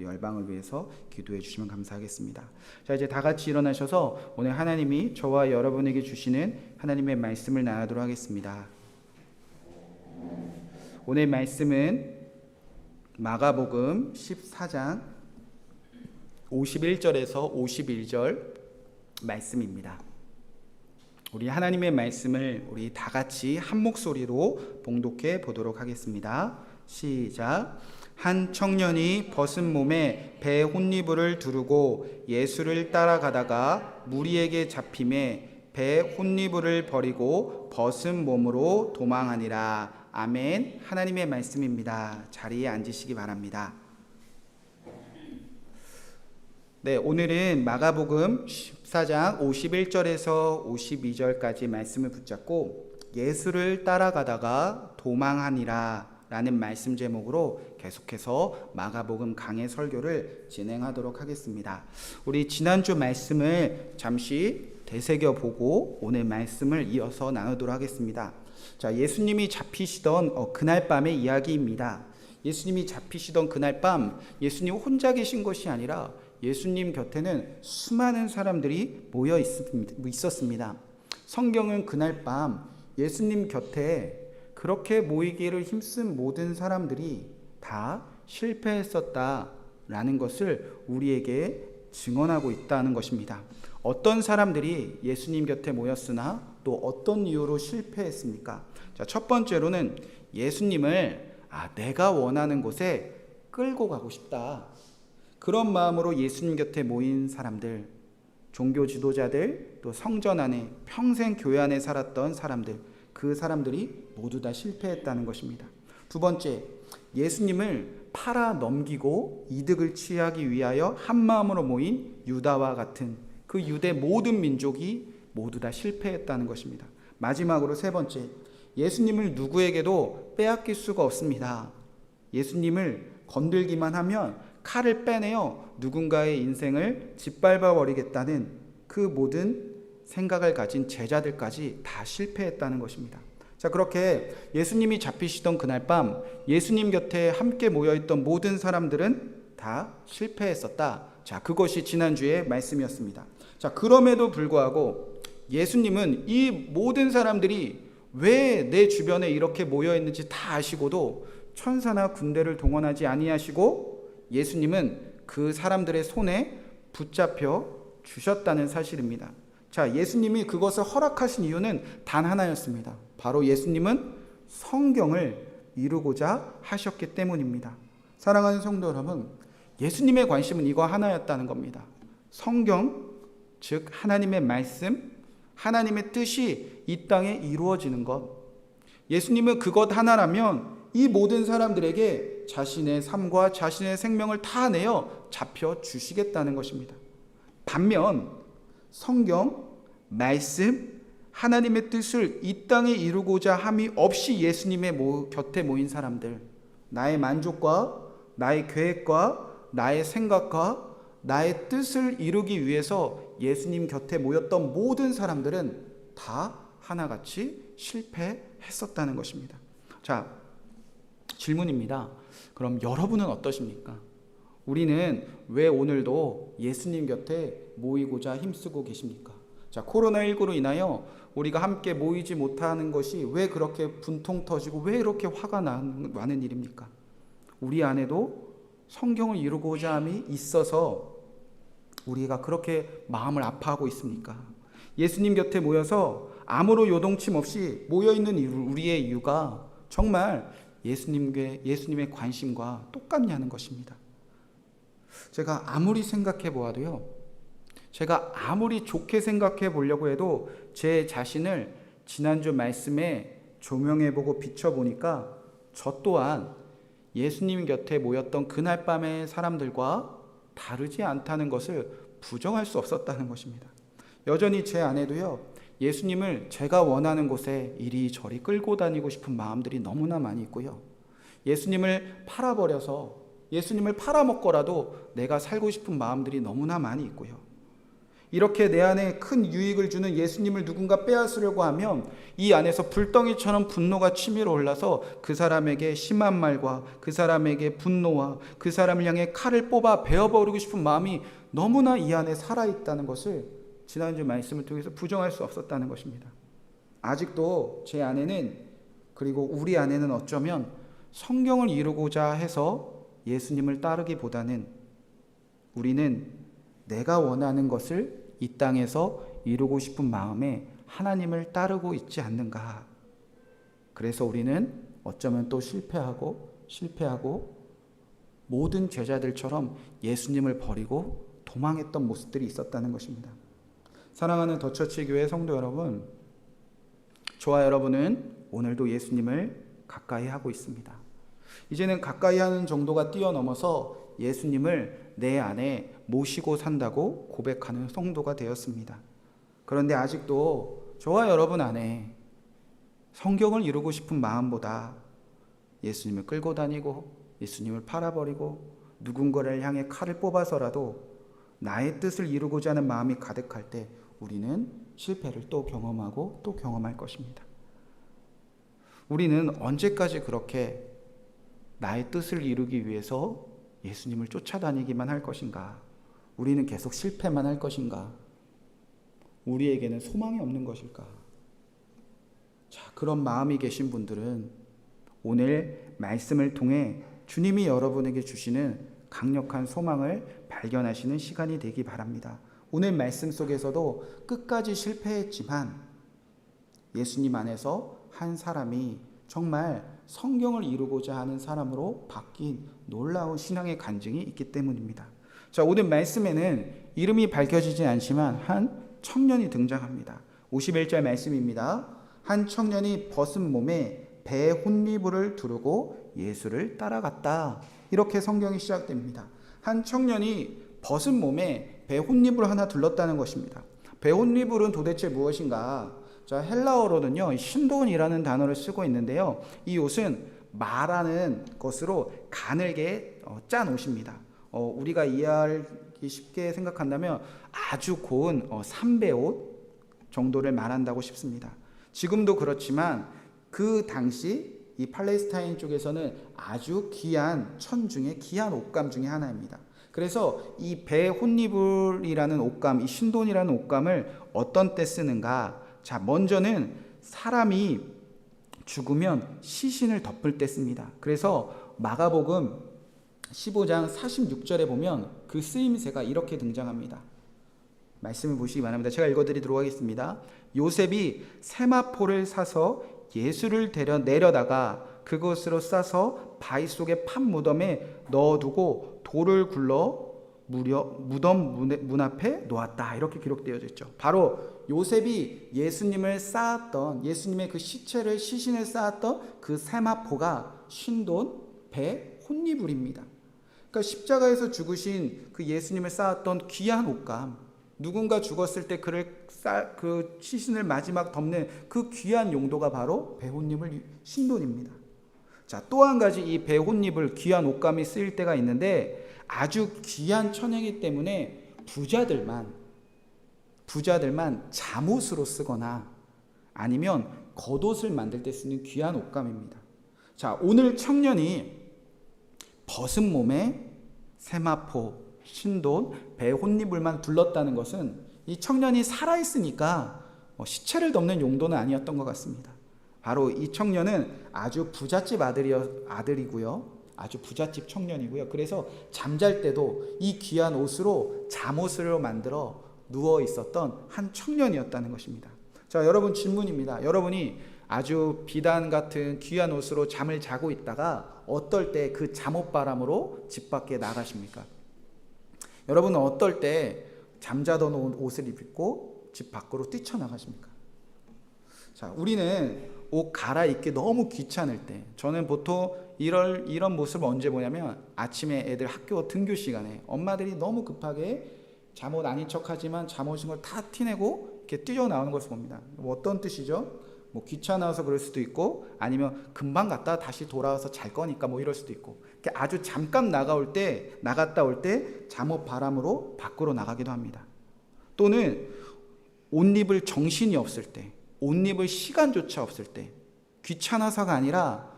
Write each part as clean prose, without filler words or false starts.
또 열방을 위해서 기도해 주시면 감사하겠습니다. 자, 이제 다 같이 일어나셔서 오늘 하나님이 저와 여러분에게 주시는 하나님의 말씀을 나누도록 하겠습니다. 오늘 말씀은 마가복음 14장 51절에서 51절 말씀입니다. 우리 하나님의 말씀을 우리 다 같이 한 목소리로 봉독해 보도록 하겠습니다. 시작. 한 청년이 벗은 몸에 배 혼니부를 두르고 예수를 따라가다가 무리에게 잡힘에 배 혼니부를 버리고 벗은 몸으로 도망하니라. 아멘. 하나님의 말씀입니다. 자리에 앉으시기 바랍니다. 네, 오늘은 마가복음 14장 51절에서 52절까지 말씀을 붙잡고 예수를 따라가다가 도망하니라 라는 말씀 제목으로 계속해서 마가복음 강해 설교를 진행하도록 하겠습니다. 우리 지난주 말씀을 잠시 되새겨 보고 오늘 말씀을 이어서 나누도록 하겠습니다. 자, 예수님이 잡히시던 그날 밤의 이야기입니다. 예수님이 잡히시던 그날 밤 예수님 혼자 계신 것이 아니라 예수님 곁에는 수많은 사람들이 모여 있었습니다. 성경은 그날 밤 예수님 곁에 그렇게 모이기를 힘쓴 모든 사람들이 다 실패했었다라는 것을 우리에게 증언하고 있다는 것입니다. 어떤 사람들이 예수님 곁에 모였으나 또 어떤 이유로 실패했습니까? 자, 첫 번째로는 예수님을 내가 원하는 곳에 끌고 가고 싶다. 그런 마음으로 예수님 곁에 모인 사람들, 종교 지도자들, 또 성전 안에 평생 교회 안에 살았던 사람들, 그 사람들이 모두 다 실패했다는 것입니다. 두 번째, 예수님을 팔아 넘기고 이득을 취하기 위하여 한 마음으로 모인 유다와 같은 그 유대 모든 민족이 모두 다 실패했다는 것입니다. 마지막으로 세 번째, 예수님을 누구에게도 빼앗길 수가 없습니다. 예수님을 건들기만 하면 칼을 빼내어 누군가의 인생을 짓밟아 버리겠다는 그 모든 생각을 가진 제자들까지 다 실패했다는 것입니다. 자, 그렇게 예수님이 잡히시던 그날 밤 예수님 곁에 함께 모여있던 모든 사람들은 다 실패했었다. 자, 그것이 지난주의 말씀이었습니다. 자, 그럼에도 불구하고 예수님은 이 모든 사람들이 왜 내 주변에 이렇게 모여있는지 다 아시고도 천사나 군대를 동원하지 아니하시고 예수님은 그 사람들의 손에 붙잡혀 주셨다는 사실입니다. 자, 예수님이 그것을 허락하신 이유는 단 하나였습니다. 바로 예수님은 성경을 이루고자 하셨기 때문입니다. 사랑하는 성도 여러분, 예수님의 관심은 이거 하나였다는 겁니다. 성경, 즉 하나님의 말씀, 하나님의 뜻이 이 땅에 이루어지는 것. 예수님은 그것 하나라면 이 모든 사람들에게 자신의 삶과 자신의 생명을 다 내어 잡혀 주시겠다는 것입니다. 반면 성경, 말씀, 하나님의 뜻을 이 땅에 이루고자 함이 없이 예수님의 곁에 모인 사람들, 나의 만족과 나의 계획과 나의 생각과 나의 뜻을 이루기 위해서 예수님 곁에 모였던 모든 사람들은 다 하나같이 실패했었다는 것입니다. 자, 질문입니다. 그럼 여러분은 어떠십니까? 우리는 왜 오늘도 예수님 곁에 모이고자 힘쓰고 계십니까? 자, 코로나19로 인하여 우리가 함께 모이지 못하는 것이 왜 그렇게 분통 터지고 왜 이렇게 화가 나는 일입니까? 우리 안에도 성경을 이루고자 함이 있어서 우리가 그렇게 마음을 아파하고 있습니까? 예수님 곁에 모여서 아무런 요동침 없이 모여있는 우리의 이유가 정말 예수님의 관심과 똑같냐는 것입니다. 제가 아무리 생각해 보아도요, 제가 아무리 좋게 생각해 보려고 해도 제 자신을 지난주 말씀에 조명해 보고 비춰 보니까 저 또한 예수님 곁에 모였던 그날 밤의 사람들과 다르지 않다는 것을 부정할 수 없었다는 것입니다. 여전히 제 안에도요, 예수님을 제가 원하는 곳에 이리저리 끌고 다니고 싶은 마음들이 너무나 많이 있고요, 예수님을 팔아버려서 예수님을 팔아먹고라도 내가 살고 싶은 마음들이 너무나 많이 있고요, 이렇게 내 안에 큰 유익을 주는 예수님을 누군가 빼앗으려고 하면 이 안에서 불덩이처럼 분노가 치밀어 올라서 그 사람에게 심한 말과 그 사람에게 분노와 그 사람을 향해 칼을 뽑아 베어버리고 싶은 마음이 너무나 이 안에 살아있다는 것을 지난주 말씀을 통해서 부정할 수 없었다는 것입니다. 아직도 제 안에는, 그리고 우리 안에는 어쩌면 성경을 이루고자 해서 예수님을 따르기보다는 우리는 내가 원하는 것을 이 땅에서 이루고 싶은 마음에 하나님을 따르고 있지 않는가. 그래서 우리는 어쩌면 또 실패하고 모든 제자들처럼 예수님을 버리고 도망했던 모습들이 있었다는 것입니다. 사랑하는 더처치 교회 성도 여러분, 저와 여러분은 오늘도 예수님을 가까이 하고 있습니다. 이제는 가까이 하는 정도가 뛰어넘어서 예수님을 내 안에 모시고 산다고 고백하는 성도가 되었습니다. 그런데 아직도 저와 여러분 안에 성경을 이루고 싶은 마음보다 예수님을 끌고 다니고 예수님을 팔아버리고 누군가를 향해 칼을 뽑아서라도 나의 뜻을 이루고자 하는 마음이 가득할 때 우리는 실패를 또 경험하고 또 경험할 것입니다. 우리는 언제까지 그렇게 나의 뜻을 이루기 위해서 예수님을 쫓아다니기만 할 것인가? 우리는 계속 실패만 할 것인가? 우리에게는 소망이 없는 것일까? 자, 그런 마음이 계신 분들은 오늘 말씀을 통해 주님이 여러분에게 주시는 강력한 소망을 발견하시는 시간이 되기 바랍니다. 오늘 말씀 속에서도 끝까지 실패했지만 예수님 안에서 한 사람이 정말 성경을 이루고자 하는 사람으로 바뀐 놀라운 신앙의 간증이 있기 때문입니다. 자, 오늘 말씀에는 이름이 밝혀지진 않지만 한 청년이 등장합니다. 51절 말씀입니다. 한 청년이 벗은 몸에 배 혼미불을 두르고 예수를 따라갔다. 이렇게 성경이 시작됩니다. 한 청년이 벗은 몸에 배 혼미불 하나 둘렀다는 것입니다. 배 혼미불은 도대체 무엇인가? 자, 헬라어로는요, 신돈이라는 단어를 쓰고 있는데요. 이 옷은 마라는 것으로 가늘게 짠 옷입니다. 우리가 이해하기 쉽게 생각한다면 아주 고운 삼배옷 정도를 말한다고 싶습니다. 지금도 그렇지만 그 당시 이 팔레스타인 쪽에서는 아주 귀한 천 중에 귀한 옷감 중에 하나입니다. 그래서 이 배 혼니불이라는 옷감, 이 신돈이라는 옷감을 어떤 때 쓰는가? 자, 먼저는 사람이 죽으면 시신을 덮을 때 씁니다. 그래서 마가복음 15장 46절에 보면 그 쓰임새가 이렇게 등장합니다. 말씀을 보시기 바랍니다. 제가 읽어드리도록 하겠습니다. 요셉이 세마포를 사서 예수를 내려다가 그것으로 싸서 바위 속에 판 무덤에 넣어두고 돌을 굴러 무덤 문 앞에 놓았다. 이렇게 기록되어져 있죠. 바로 요셉이 예수님을 쌓았던, 예수님의 그 시신을 쌓았던 그 세마포가 신돈 배 혼니불입니다. 그러니까 십자가에서 죽으신 그 예수님을 쌓았던 귀한 옷감, 누군가 죽었을 때 그 시신을 마지막 덮는 그 귀한 용도가 바로 배 혼니불 신돈입니다. 자, 또 한 가지 이 배 혼니불 귀한 옷감이 쓰일 때가 있는데 아주 귀한 천이기 때문에 부자들만 잠옷으로 쓰거나 아니면 겉옷을 만들 때 쓰는 귀한 옷감입니다. 자, 오늘 청년이 벗은 몸에 세마포, 신돈, 배 혼니불만 둘렀다는 것은 이 청년이 살아있으니까 시체를 덮는 용도는 아니었던 것 같습니다. 바로 이 청년은 아주 부잣집 아들이고요. 아주 부잣집 청년이고요. 그래서 잠잘 때도 이 귀한 옷으로 잠옷으로 만들어 누워 있었던 한 청년이었다는 것입니다. 자, 여러분 질문입니다. 여러분이 아주 비단 같은 귀한 옷으로 잠을 자고 있다가 어떨 때 그 잠옷바람으로 집 밖에 나가십니까? 여러분은 어떨 때 잠자던 옷을 입고 집 밖으로 뛰쳐나가십니까? 자, 우리는 옷 갈아입기 너무 귀찮을 때, 저는 보통 이런 모습을 언제 보냐면 아침에 애들 학교 등교 시간에 엄마들이 너무 급하게 잠옷 아닌 척하지만 잠옷인 걸 다 티내고 이렇게 뛰어나오는 것을 봅니다. 뭐 어떤 뜻이죠? 뭐 귀찮아서 그럴 수도 있고 아니면 금방 갔다 다시 돌아와서 잘 거니까 뭐 이럴 수도 있고, 아주 잠깐 나갔다 올 때 잠옷 바람으로 밖으로 나가기도 합니다. 또는 옷 입을 정신이 없을 때, 옷 입을 시간조차 없을 때, 귀찮아서가 아니라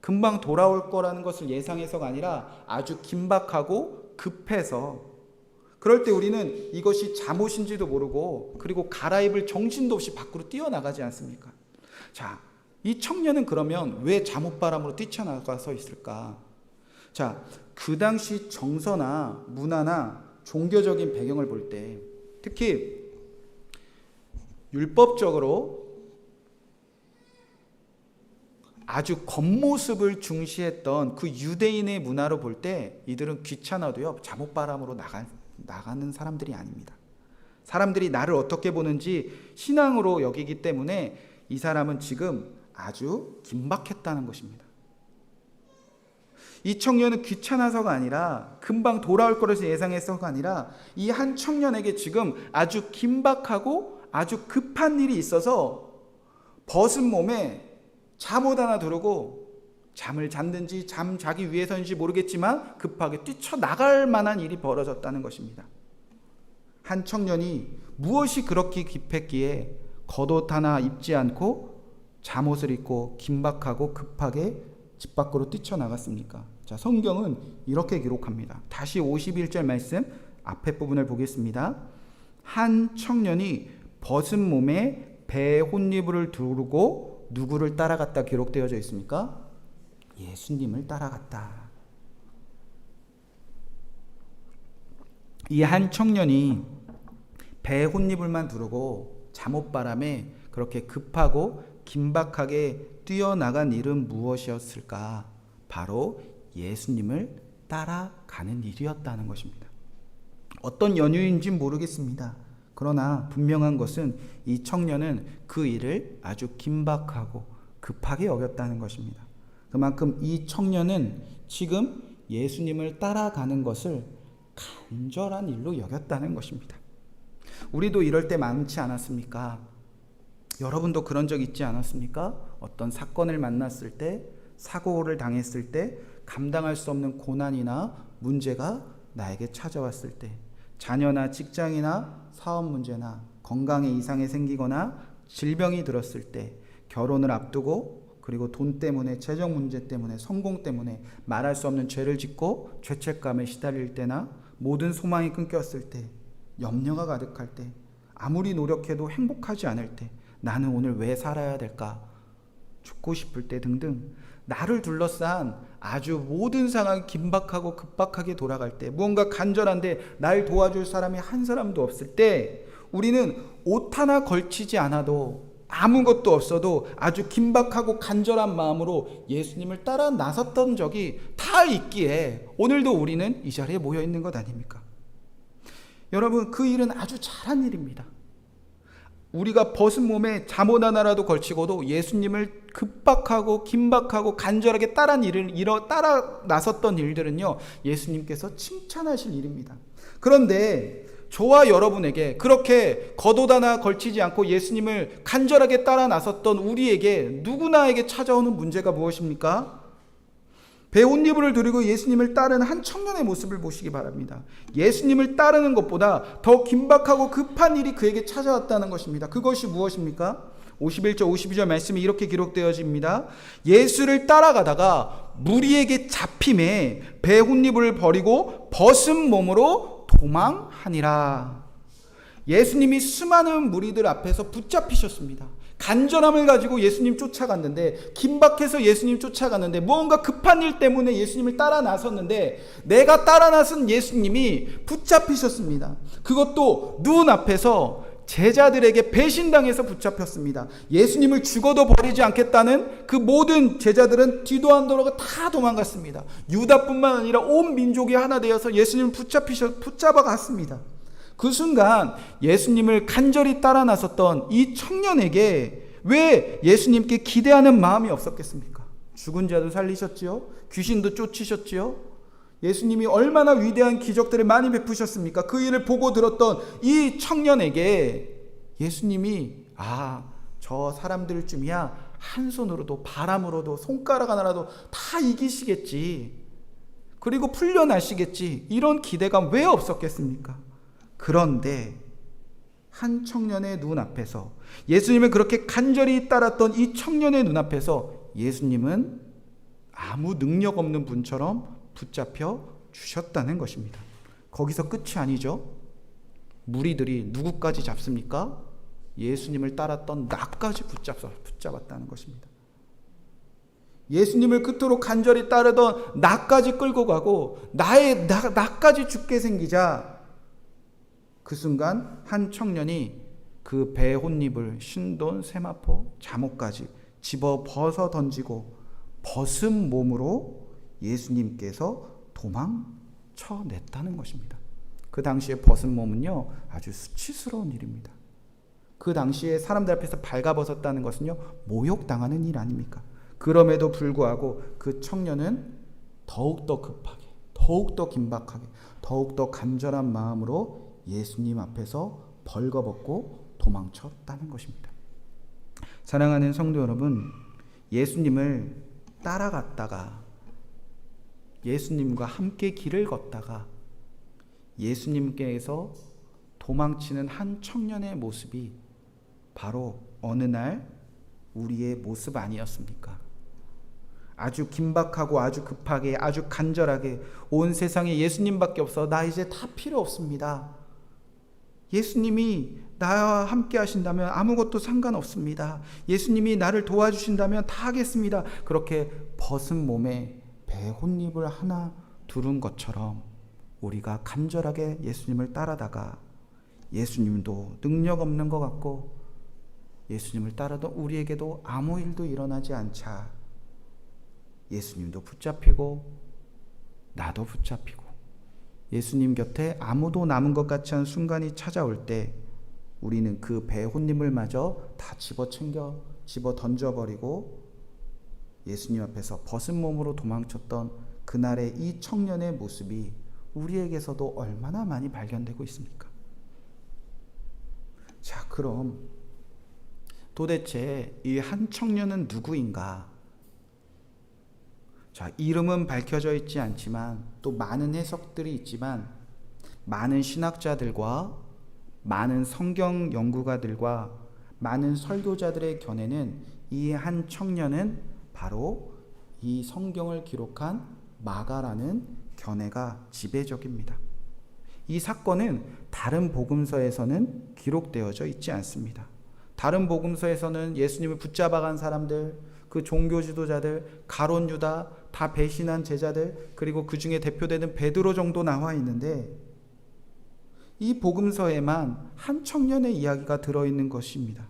금방 돌아올 거라는 것을 예상해서가 아니라 아주 긴박하고 급해서, 그럴 때 우리는 이것이 잠옷인지도 모르고 그리고 갈아입을 정신도 없이 밖으로 뛰어나가지 않습니까? 자, 이 청년은 그러면 왜 잠옷바람으로 뛰쳐나가서 있을까? 자, 그 당시 정서나 문화나 종교적인 배경을 볼 때, 특히 율법적으로 아주 겉모습을 중시했던 그 유대인의 문화로 볼 때 이들은 귀찮아도요 잠옷바람으로 나가는 사람들이 아닙니다. 사람들이 나를 어떻게 보는지 신앙으로 여기기 때문에 이 사람은 지금 아주 긴박했다는 것입니다. 이 청년은 귀찮아서가 아니라 금방 돌아올 것을 예상해서가 아니라 이 한 청년에게 지금 아주 긴박하고 아주 급한 일이 있어서 벗은 몸에 잠옷 하나 두르고 잠을 잤는지 자기 위해서인지 모르겠지만 급하게 뛰쳐나갈 만한 일이 벌어졌다는 것입니다. 한 청년이 무엇이 그렇게 급했기에 겉옷 하나 입지 않고 잠옷을 입고 긴박하고 급하게 집 밖으로 뛰쳐나갔습니까? 자, 성경은 이렇게 기록합니다. 다시 51절 말씀 앞에 부분을 보겠습니다. 한 청년이 벗은 몸에 배에 혼이불을 두르고 누구를 따라갔다 기록되어져 있습니까? 예수님을 따라갔다. 이 한 청년이 배에 혼이불만 두르고 잠옷바람에 그렇게 급하고 긴박하게 뛰어나간 일은 무엇이었을까? 바로 예수님을 따라가는 일이었다는 것입니다. 어떤 연유인지는 모르겠습니다. 그러나 분명한 것은 이 청년은 그 일을 아주 긴박하고 급하게 여겼다는 것입니다. 그만큼 이 청년은 지금 예수님을 따라가는 것을 간절한 일로 여겼다는 것입니다. 우리도 이럴 때 많지 않았습니까? 여러분도 그런 적 있지 않았습니까? 어떤 사건을 만났을 때, 사고를 당했을 때, 감당할 수 없는 고난이나 문제가 나에게 찾아왔을 때, 자녀나 직장이나 사업 문제나 건강에 이상이 생기거나 질병이 들었을 때, 결혼을 앞두고 그리고 돈 때문에, 재정 문제 때문에, 성공 때문에 말할 수 없는 죄를 짓고 죄책감에 시달릴 때나 모든 소망이 끊겼을 때, 염려가 가득할 때, 아무리 노력해도 행복하지 않을 때, 나는 오늘 왜 살아야 될까? 죽고 싶을 때 등등 나를 둘러싼 아주 모든 상황이 긴박하고 급박하게 돌아갈 때, 무언가 간절한데 날 도와줄 사람이 한 사람도 없을 때, 우리는 옷 하나 걸치지 않아도 아무것도 없어도 아주 긴박하고 간절한 마음으로 예수님을 따라 나섰던 적이 다 있기에 오늘도 우리는 이 자리에 모여 있는 것 아닙니까? 여러분, 그 일은 아주 잘한 일입니다. 우리가 벗은 몸에 잠옷 하나라도 걸치고도 예수님을 급박하고 긴박하고 간절하게 따라 나섰던 일들은요, 예수님께서 칭찬하실 일입니다. 그런데 저와 여러분에게 그렇게 겉옷 하나 걸치지 않고 예수님을 간절하게 따라 나섰던 우리에게, 누구나에게 찾아오는 문제가 무엇입니까? 배 옷이불을 두르고 예수님을 따르는 한 청년의 모습을 보시기 바랍니다. 예수님을 따르는 것보다 더 긴박하고 급한 일이 그에게 찾아왔다는 것입니다. 그것이 무엇입니까? 51절 52절 말씀이 이렇게 기록되어집니다. 예수를 따라가다가 무리에게 잡힘에 배 옷이불을 버리고 벗은 몸으로 도망하니라. 예수님이 수많은 무리들 앞에서 붙잡히셨습니다. 간절함을 가지고 예수님 쫓아갔는데, 긴박해서 예수님 쫓아갔는데, 무언가 급한 일 때문에 예수님을 따라 나섰는데, 내가 따라 나선 예수님이 붙잡히셨습니다. 그것도 눈앞에서 제자들에게 배신당해서 붙잡혔습니다. 예수님을 죽어도 버리지 않겠다는 그 모든 제자들은 뒤도 안 돌아가 다 도망갔습니다. 유다뿐만 아니라 온 민족이 하나 되어서 예수님을 붙잡아 갔습니다. 그 순간 예수님을 간절히 따라 나섰던 이 청년에게 왜 예수님께 기대하는 마음이 없었겠습니까? 죽은 자도 살리셨지요, 귀신도 쫓으셨지요, 예수님이 얼마나 위대한 기적들을 많이 베푸셨습니까? 그 일을 보고 들었던 이 청년에게 예수님이 저 사람들쯤이야 한 손으로도 바람으로도 손가락 하나라도 다 이기시겠지, 그리고 풀려나시겠지, 이런 기대감 왜 없었겠습니까? 그런데 한 청년의 눈앞에서, 예수님을 그렇게 간절히 따랐던 이 청년의 눈앞에서 예수님은 아무 능력 없는 분처럼 붙잡혀 주셨다는 것입니다. 거기서 끝이 아니죠. 무리들이 누구까지 잡습니까? 예수님을 따랐던 나까지 붙잡았다는 것입니다. 예수님을 그토록 간절히 따르던 나까지 끌고 가고 나까지 죽게 생기자 그 순간 한 청년이 그 배 혼잎을 신돈 세마포 잠옷까지 집어 벗어 던지고 벗은 몸으로 예수님께서 도망쳐냈다는 것입니다. 그 당시에 벗은 몸은요, 아주 수치스러운 일입니다. 그 당시에 사람들 앞에서 발가벗었다는 것은요, 모욕당하는 일 아닙니까? 그럼에도 불구하고 그 청년은 더욱더 급하게, 더욱더 긴박하게, 더욱더 간절한 마음으로 예수님 앞에서 벌거벗고 도망쳤다는 것입니다. 사랑하는 성도 여러분, 예수님을 따라갔다가 예수님과 함께 길을 걷다가 예수님께서 도망치는 한 청년의 모습이 바로 어느 날 우리의 모습 아니었습니까? 아주 긴박하고 아주 급하게 아주 간절하게 온 세상에 예수님밖에 없어 나 이제 다 필요 없습니다. 예수님이 나와 함께 하신다면 아무것도 상관없습니다. 예수님이 나를 도와주신다면 다 하겠습니다. 그렇게 벗은 몸에 배 혼잎을 하나 두른 것처럼 우리가 간절하게 예수님을 따라다가 예수님도 능력 없는 것 같고 예수님을 따르던 우리에게도 아무 일도 일어나지 않자 예수님도 붙잡히고 나도 붙잡히고 예수님 곁에 아무도 남은 것 같지 않은 순간이 찾아올 때 우리는 그 배 혼잎을 마저 다 집어 던져버리고 예수님 앞에서 벗은 몸으로 도망쳤던 그날의 이 청년의 모습이 우리에게서도 얼마나 많이 발견되고 있습니까? 자, 그럼 도대체 이 한 청년은 누구인가? 자, 이름은 밝혀져 있지 않지만 또 많은 해석들이 있지만 많은 신학자들과 많은 성경 연구가들과 많은 설교자들의 견해는 이 한 청년은 바로 이 성경을 기록한 마가라는 견해가 지배적입니다. 이 사건은 다른 복음서에서는 기록되어져 있지 않습니다. 다른 복음서에서는 예수님을 붙잡아간 사람들, 그 종교 지도자들, 가룟 유다, 다 배신한 제자들, 그리고 그 중에 대표되는 베드로 정도 나와 있는데 이 복음서에만 한 청년의 이야기가 들어있는 것입니다.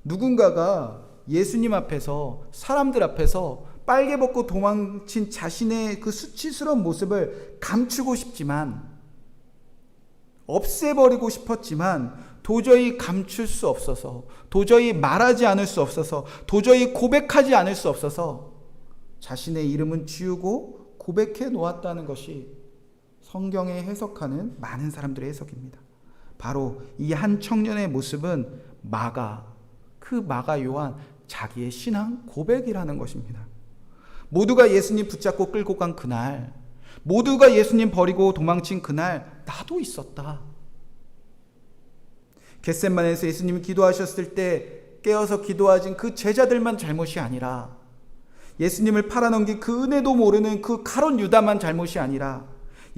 누군가가 예수님 앞에서, 사람들 앞에서 빨개 벗고 도망친 자신의 그 수치스러운 모습을 감추고 싶지만, 없애버리고 싶었지만 도저히 감출 수 없어서, 도저히 말하지 않을 수 없어서, 도저히 고백하지 않을 수 없어서 자신의 이름은 지우고 고백해 놓았다는 것이 성경에 해석하는 많은 사람들의 해석입니다. 바로 이 한 청년의 모습은 그 마가 요한 자기의 신앙 고백이라는 것입니다. 모두가 예수님 붙잡고 끌고 간 그날, 모두가 예수님 버리고 도망친 그날 나도 있었다. 겟세마네에서 예수님이 기도하셨을 때 깨어서 기도하신 그 제자들만 잘못이 아니라, 예수님을 팔아넘긴 그 은혜도 모르는 그 가룟 유다만 잘못이 아니라,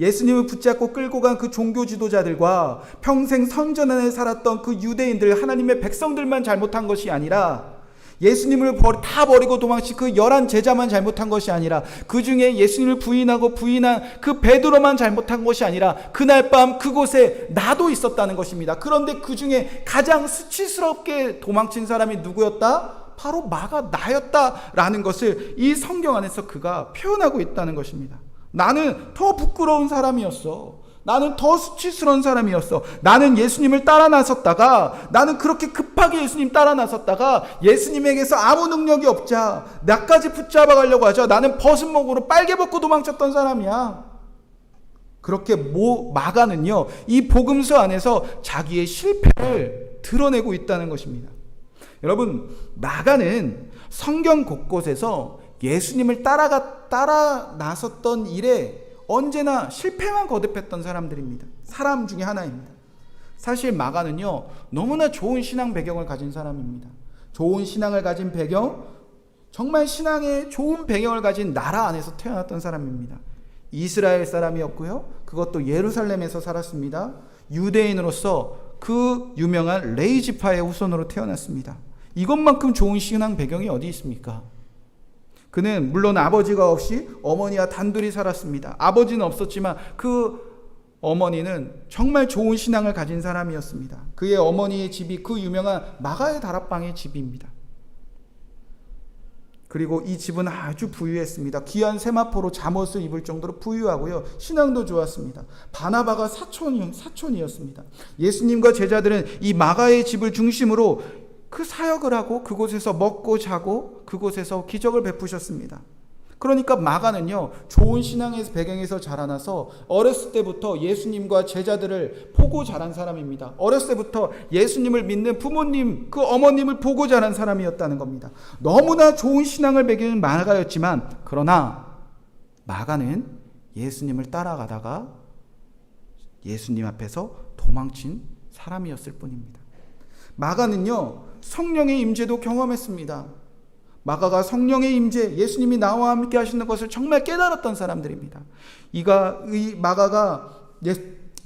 예수님을 붙잡고 끌고 간 그 종교 지도자들과 평생 성전 안에 살았던 그 유대인들, 하나님의 백성들만 잘못한 것이 아니라, 예수님을 다 버리고 도망친 그 11 제자만 잘못한 것이 아니라, 그 중에 예수님을 부인한 그 베드로만 잘못한 것이 아니라, 그날 밤 그곳에 나도 있었다는 것입니다. 그런데 그 중에 가장 수치스럽게 도망친 사람이 누구였다? 바로 마가 나였다라는 것을 이 성경 안에서 그가 표현하고 있다는 것입니다. 나는 더 부끄러운 사람이었어. 나는 더 수치스러운 사람이었어. 나는 예수님을 따라 나섰다가, 나는 그렇게 급하게 예수님 따라 나섰다가 예수님에게서 아무 능력이 없자 나까지 붙잡아 가려고 하자 나는 벗은 몸으로 빨개 벗고 도망쳤던 사람이야. 그렇게 마가는요, 이 복음서 안에서 자기의 실패를 드러내고 있다는 것입니다. 여러분, 마가는 성경 곳곳에서 예수님을 따라 나섰던 일에 언제나 실패만 거듭했던 사람 중에 하나입니다. 사실 마가는요, 너무나 좋은 신앙 배경을 가진 사람입니다. 좋은 신앙을 가진 배경, 정말 신앙의 좋은 배경을 가진 나라 안에서 태어났던 사람입니다. 이스라엘 사람이었고요, 그것도 예루살렘에서 살았습니다. 유대인으로서 그 유명한 레이지파의 후손으로 태어났습니다. 이것만큼 좋은 신앙 배경이 어디 있습니까? 그는 물론 아버지가 없이 어머니와 단둘이 살았습니다. 아버지는 없었지만 그 어머니는 정말 좋은 신앙을 가진 사람이었습니다. 그의 어머니의 집이 그 유명한 마가의 다락방의 집입니다. 그리고 이 집은 아주 부유했습니다. 귀한 세마포로 잠옷을 입을 정도로 부유하고요, 신앙도 좋았습니다. 바나바가 사촌이었습니다. 예수님과 제자들은 이 마가의 집을 중심으로 그 사역을 하고 그곳에서 먹고 자고 그곳에서 기적을 베푸셨습니다. 그러니까 마가는요, 좋은 신앙의 배경에서 자라나서 어렸을 때부터 예수님과 제자들을 보고 자란 사람입니다. 어렸을 때부터 예수님을 믿는 부모님, 그 어머님을 보고 자란 사람이었다는 겁니다. 너무나 좋은 신앙을 배경인 마가였지만, 그러나 마가는 예수님을 따라가다가 예수님 앞에서 도망친 사람이었을 뿐입니다. 마가는요, 성령의 임재도 경험했습니다. 마가가 성령의 임재, 예수님이 나와 함께 하시는 것을 정말 깨달았던 사람들입니다. 이 마가가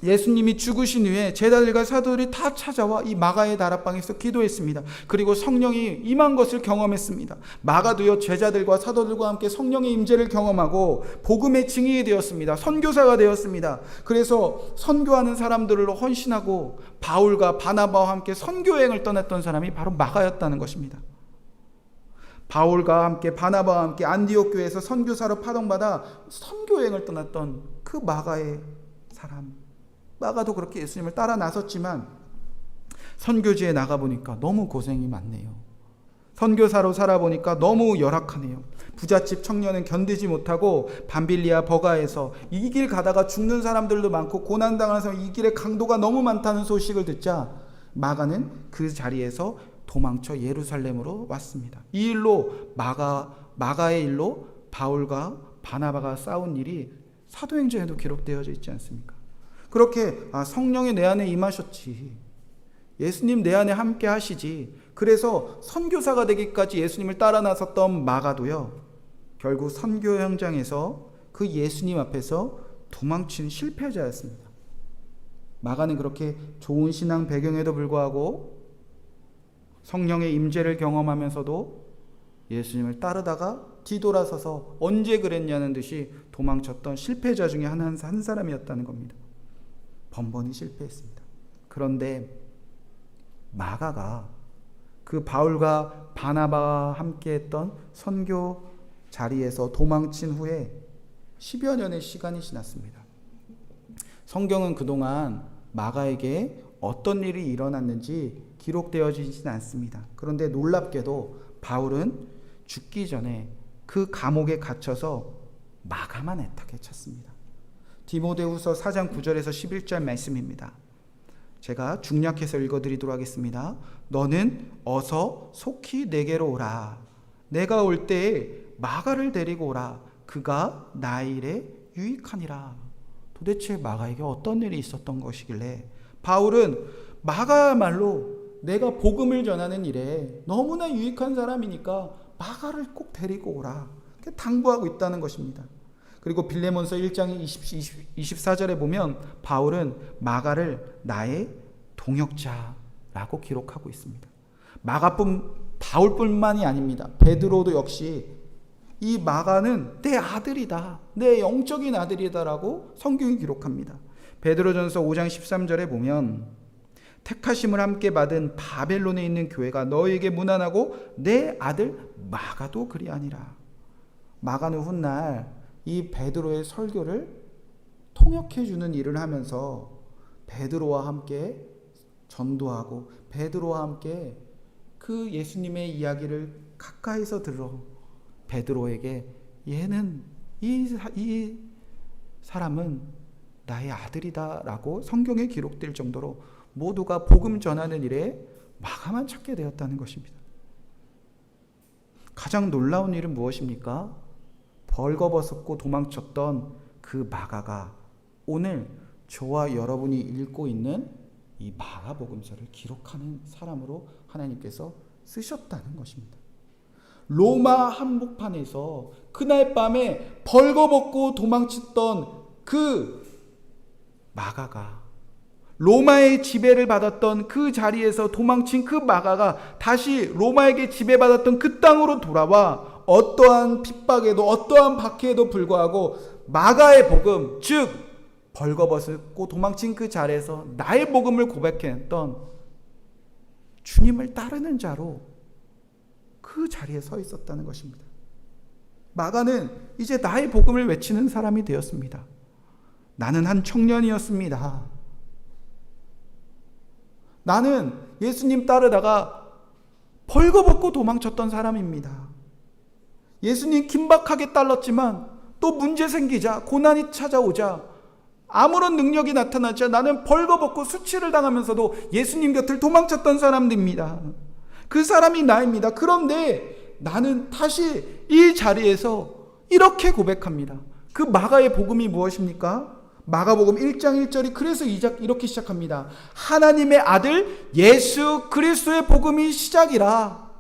예수님이 죽으신 후에 제자들과 사도들이 다 찾아와 이 마가의 다락방에서 기도했습니다. 그리고 성령이 임한 것을 경험했습니다. 마가도요, 제자들과 사도들과 함께 성령의 임재를 경험하고 복음의 증인이 되었습니다. 선교사가 되었습니다. 그래서 선교하는 사람들로 헌신하고 바울과 바나바와 함께 선교여행을 떠났던 사람이 바로 마가였다는 것입니다. 바울과 함께 바나바와 함께 안디옥 교회에서 선교사로 파송받아 선교여행을 떠났던 그 마가의 사람. 마가도 그렇게 예수님을 따라 나섰지만 선교지에 나가보니까 너무 고생이 많네요. 선교사로 살아보니까 너무 열악하네요. 부잣집 청년은 견디지 못하고 밤빌리아 버가에서 이 길 가다가 죽는 사람들도 많고 고난당하는 사람, 이 길에 강도가 너무 많다는 소식을 듣자 마가는 그 자리에서 도망쳐 예루살렘으로 왔습니다. 이 일로 마가의 일로 바울과 바나바가 싸운 일이 사도행전에도 기록되어져 있지 않습니까? 그렇게 성령이 내 안에 임하셨지, 예수님 내 안에 함께 하시지, 그래서 선교사가 되기까지 예수님을 따라 나섰던 마가도요, 결국 선교 현장에서 그 예수님 앞에서 도망친 실패자였습니다. 마가는 그렇게 좋은 신앙 배경에도 불구하고 성령의 임재를 경험하면서도 예수님을 따르다가 뒤돌아서서 언제 그랬냐는 듯이 도망쳤던 실패자 중에 한 사람이었다는 겁니다. 번번이 실패했습니다. 그런데 마가가 그 바울과 바나바와 함께했던 선교 자리에서 도망친 후에 10여 년의 시간이 지났습니다. 성경은 그동안 마가에게 어떤 일이 일어났는지 기록되어지진 않습니다. 그런데 놀랍게도 바울은 죽기 전에 그 감옥에 갇혀서 마가만 애타게 찾습니다. 디모데후서 4장 9절에서 11절 말씀입니다. 제가 중략해서 읽어드리도록 하겠습니다. 너는 어서 속히 내게로 오라. 내가 올 때에 마가를 데리고 오라. 그가 나의 일에 유익하니라. 도대체 마가에게 어떤 일이 있었던 것이길래 바울은 마가야말로 내가 복음을 전하는 일에 너무나 유익한 사람이니까 마가를 꼭 데리고 오라, 당부하고 있다는 것입니다. 그리고 빌레몬서 1장 24절에 보면 바울은 마가를 나의 동역자라고 기록하고 있습니다. 바울뿐만이 아닙니다. 베드로도 역시 이 마가는 내 아들이다, 내 영적인 아들이다라고 성경이 기록합니다. 베드로전서 5장 13절에 보면 택하심을 함께 받은 바벨론에 있는 교회가 너에게 문안하고 내 아들 마가도 그리하니라. 마가는 훗날 이 베드로의 설교를 통역해 주는 일을 하면서 베드로와 함께 전도하고 베드로와 함께 그 예수님의 이야기를 가까이서 들어 베드로에게 얘는 이 사람은 나의 아들이다라고 성경에 기록될 정도로 모두가 복음 전하는 일에 마가만 찾게 되었다는 것입니다. 가장 놀라운 일은 무엇입니까? 벌거벗고 도망쳤던 그 마가가 오늘 저와 여러분이 읽고 있는 이 마가복음서를 기록하는 사람으로 하나님께서 쓰셨다는 것입니다. 로마 한복판에서 그날 밤에 벌거벗고 도망쳤던 그 마가가, 로마의 지배를 받았던 그 자리에서 도망친 그 마가가 다시 로마에게 지배받았던 그 땅으로 돌아와 어떠한 핍박에도 어떠한 박해에도 불구하고 마가의 복음, 즉 벌거벗고 도망친 그 자리에서 나의 복음을 고백했던 주님을 따르는 자로 그 자리에 서 있었다는 것입니다. 마가는 이제 나의 복음을 외치는 사람이 되었습니다. 나는 한 청년이었습니다. 나는 예수님 따르다가 벌거벗고 도망쳤던 사람입니다. 예수님 긴박하게 따랐지만 또 문제 생기자, 고난이 찾아오자, 아무런 능력이 나타나자 나는 벌거벗고 수치를 당하면서도 예수님 곁을 도망쳤던 사람들입니다. 그 사람이 나입니다. 그런데 나는 다시 이 자리에서 이렇게 고백합니다. 그 마가의 복음이 무엇입니까? 마가복음 1장 1절이 그래서 이렇게 시작합니다. 하나님의 아들 예수 그리스도의 복음이 시작이라.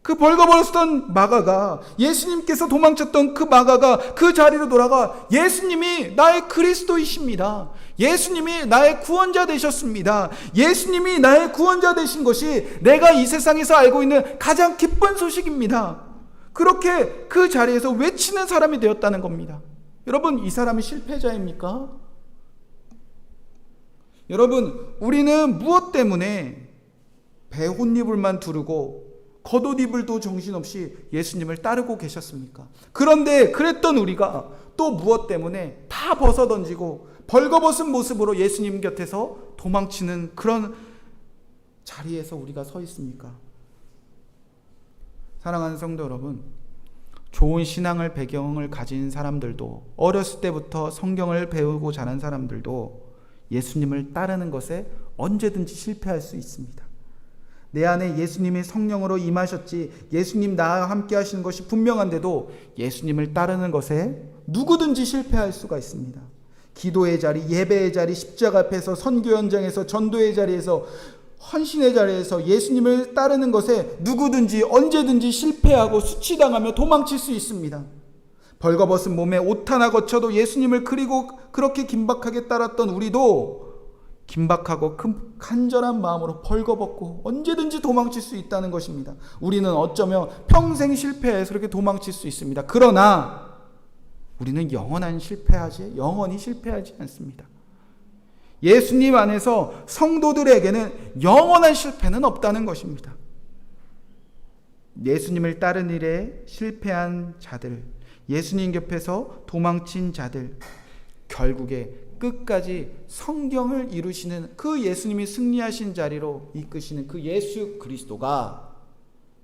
그 벌거벗었던 마가가, 예수님께서 도망쳤던 그 마가가 그 자리로 돌아가 예수님이 나의 그리스도이십니다. 예수님이 나의 구원자 되셨습니다. 예수님이 나의 구원자 되신 것이 내가 이 세상에서 알고 있는 가장 기쁜 소식입니다. 그렇게 그 자리에서 외치는 사람이 되었다는 겁니다. 여러분, 이 사람이 실패자입니까? 여러분, 우리는 무엇 때문에 배옷이불만 두르고 겉옷이불도 정신없이 예수님을 따르고 계셨습니까? 그런데 그랬던 우리가 또 무엇 때문에 다 벗어던지고 벌거벗은 모습으로 예수님 곁에서 도망치는 그런 자리에서 우리가 서 있습니까? 사랑하는 성도 여러분, 좋은 신앙을 배경을 가진 사람들도, 어렸을 때부터 성경을 배우고 자란 사람들도 예수님을 따르는 것에 언제든지 실패할 수 있습니다. 내 안에 예수님이 성령으로 임하셨지, 예수님 나와 함께 하시는 것이 분명한데도 예수님을 따르는 것에 누구든지 실패할 수가 있습니다. 기도의 자리, 예배의 자리, 십자가 앞에서, 선교 현장에서, 전도의 자리에서, 헌신의 자리에서 예수님을 따르는 것에 누구든지 언제든지 실패하고 수치당하며 도망칠 수 있습니다. 벌거벗은 몸에 옷 하나 거쳐도 예수님을 그렇게 긴박하게 따랐던 우리도 긴박하고 간절한 마음으로 벌거벗고 언제든지 도망칠 수 있다는 것입니다. 우리는 어쩌면 평생 실패해서 그렇게 도망칠 수 있습니다. 그러나 우리는 영원히 실패하지 않습니다. 예수님 안에서 성도들에게는 영원한 실패는 없다는 것입니다. 예수님을 따른 일에 실패한 자들, 예수님 곁에서 도망친 자들, 결국에 끝까지 성경을 이루시는 그 예수님이 승리하신 자리로 이끄시는 그 예수 그리스도가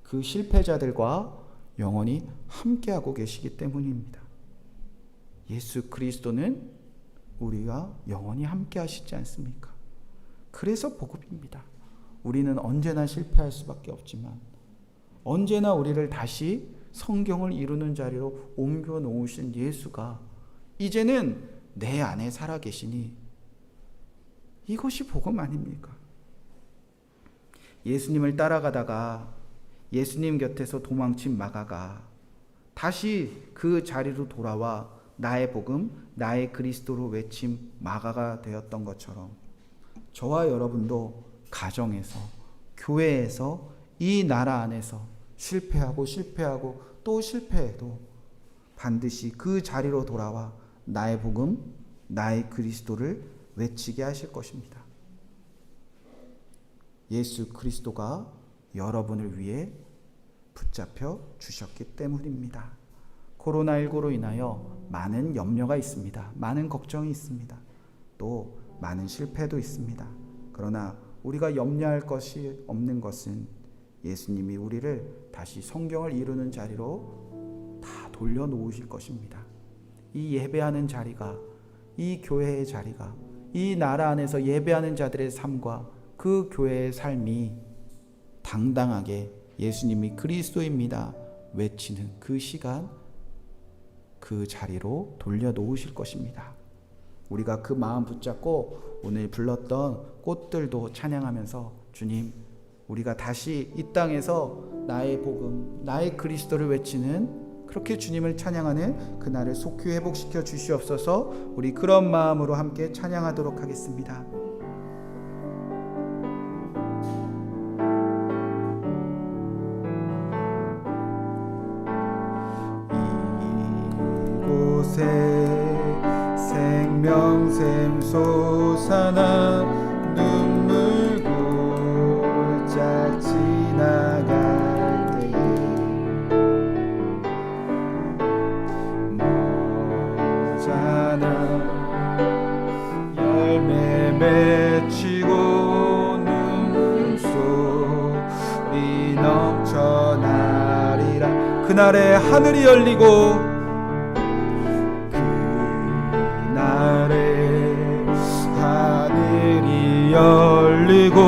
그 실패자들과 영원히 함께하고 계시기 때문입니다. 예수 그리스도는 우리가 영원히 함께 하시지 않습니까? 그래서 복음입니다. 우리는 언제나 실패할 수밖에 없지만 언제나 우리를 다시 성경을 이루는 자리로 옮겨 놓으신 예수가 이제는 내 안에 살아계시니 이것이 복음 아닙니까? 예수님을 따라가다가 예수님 곁에서 도망친 마가가 다시 그 자리로 돌아와 나의 복음, 나의 그리스도로 외친 마가가 되었던 것처럼 저와 여러분도 가정에서, 교회에서, 이 나라 안에서 실패하고 또 실패해도 반드시 그 자리로 돌아와 나의 복음, 나의 그리스도를 외치게 하실 것입니다. 예수 그리스도가 여러분을 위해 붙잡혀 주셨기 때문입니다. 코로나19로 인하여 많은 염려가 있습니다. 많은 걱정이 있습니다. 또 많은 실패도 있습니다. 그러나 우리가 염려할 것이 없는 것은 예수님이 우리를 다시 성경을 이루는 자리로 다 돌려놓으실 것입니다. 이 예배하는 자리가, 이 교회의 자리가, 이 나라 안에서 예배하는 자들의 삶과 그 교회의 삶이 당당하게 예수님이 그리스도입니다 외치는 그 시간, 그 자리로 돌려놓으실 것입니다. 우리가 그 마음 붙잡고 오늘 불렀던 꽃들도 찬양하면서 주님, 우리가 다시 이 땅에서 나의 복음, 나의 그리스도를 외치는, 그렇게 주님을 찬양하는 그날을 속히 회복시켜 주시옵소서. 우리 그런 마음으로 함께 찬양하도록 하겠습니다. 생명샘 솟아나 눈물 골짝 지나갈 때에 모자나 열매 맺히고 눈물소리 넘쳐나리라. 그날에 하늘이 열리고 열리고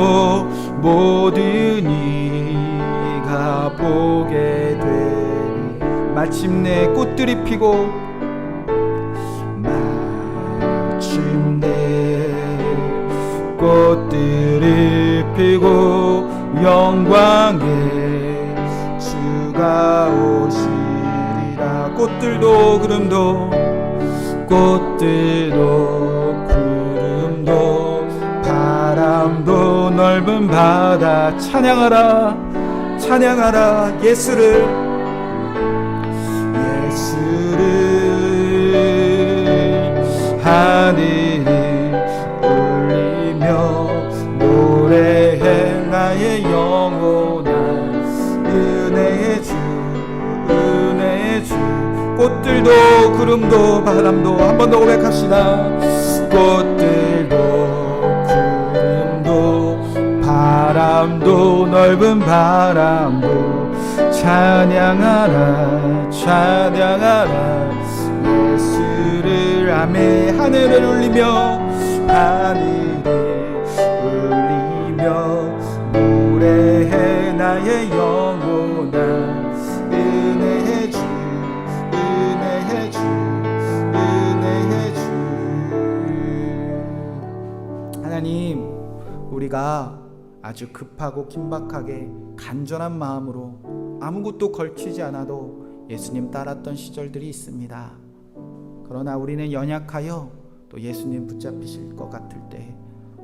모든 이가 보게 되리. 마침내 꽃들이 피고 마침내 꽃들이 피고 영광의 주가 오시리라. 꽃들도 구름도 바람도 넓은 바다 찬양하라 찬양하라. 예수를 하늘이 울리며 노래해 나의 영혼아. 은혜의 주 꽃들도 구름도 바람도, 한 번 더 고백합시다. 꽃들도 구름도 바람도 넓은 바람도 찬양하라 찬양하라 예수를. 아멘. 하늘을 울리며 노래해 나의 영혼아. 은혜의 주 하나님, 우리가 아주 급하고 긴박하게 간절한 마음으로 아무것도 걸치지 않아도 예수님 따랐던 시절들이 있습니다. 그러나 우리는 연약하여 또 예수님 붙잡히실 것 같을 때,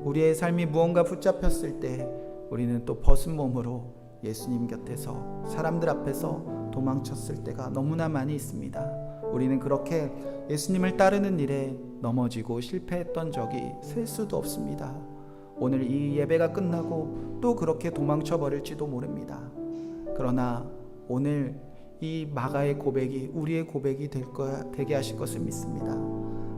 우리의 삶이 무언가 붙잡혔을 때 우리는 또 벗은 몸으로 예수님 곁에서 사람들 앞에서 도망쳤을 때가 너무나 많이 있습니다. 우리는 그렇게 예수님을 따르는 일에 넘어지고 실패했던 적이 셀 수도 없습니다. 오늘 이 예배가 끝나고 또 그렇게 도망쳐 버릴지도 모릅니다. 그러나 오늘 이 마가의 고백이 우리의 고백이 되게 하실 것을 믿습니다.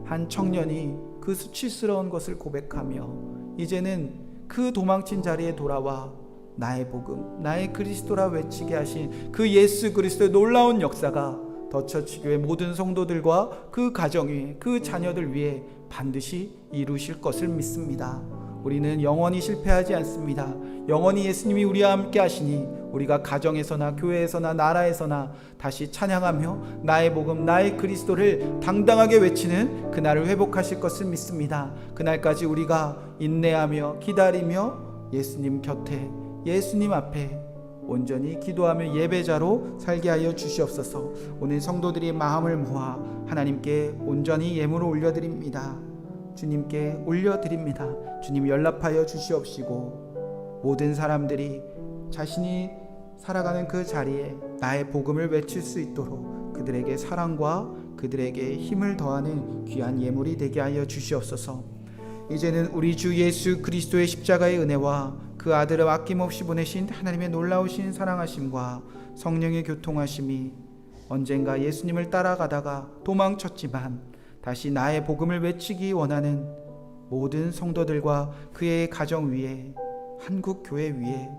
한 청년이 그 수치스러운 것을 고백하며 이제는 그 도망친 자리에 돌아와 나의 복음, 나의 그리스도라 외치게 하신 그 예수 그리스도의 놀라운 역사가 더처치교회 모든 성도들과 그 가정 위에, 그 자녀들 위해 반드시 이루실 것을 믿습니다. 우리는 영원히 실패하지 않습니다. 영원히 예수님이 우리와 함께 하시니 우리가 가정에서나 교회에서나 나라에서나 다시 찬양하며 나의 복음, 나의 그리스도를 당당하게 외치는 그날을 회복하실 것을 믿습니다. 그날까지 우리가 인내하며 기다리며 예수님 곁에, 예수님 앞에 온전히 기도하며 예배자로 살게 하여 주시옵소서. 오늘 성도들이 마음을 모아 하나님께 온전히 예물을 올려드립니다. 주님께 올려드립니다. 주님 연락하여 주시옵시고 모든 사람들이 자신이 살아가는 그 자리에 나의 복음을 외칠 수 있도록 그들에게 사랑과 그들에게 힘을 더하는 귀한 예물이 되게 하여 주시옵소서. 이제는 우리 주 예수 그리스도의 십자가의 은혜와 그 아들을 아낌없이 보내신 하나님의 놀라우신 사랑하심과 성령의 교통하심이 언젠가 예수님을 따라가다가 도망쳤지만 다시 나의 복음을 외치기 원하는 모든 성도들과 그의 가정 위에, 한국 교회 위에,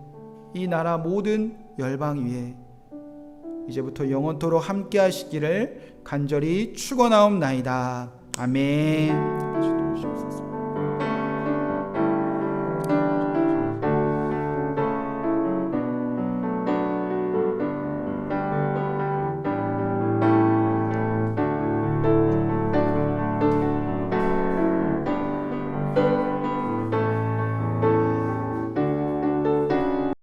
이 나라 모든 열방 위에 이제부터 영원토록 함께 하시기를 간절히 축원하옵나이다. 아멘.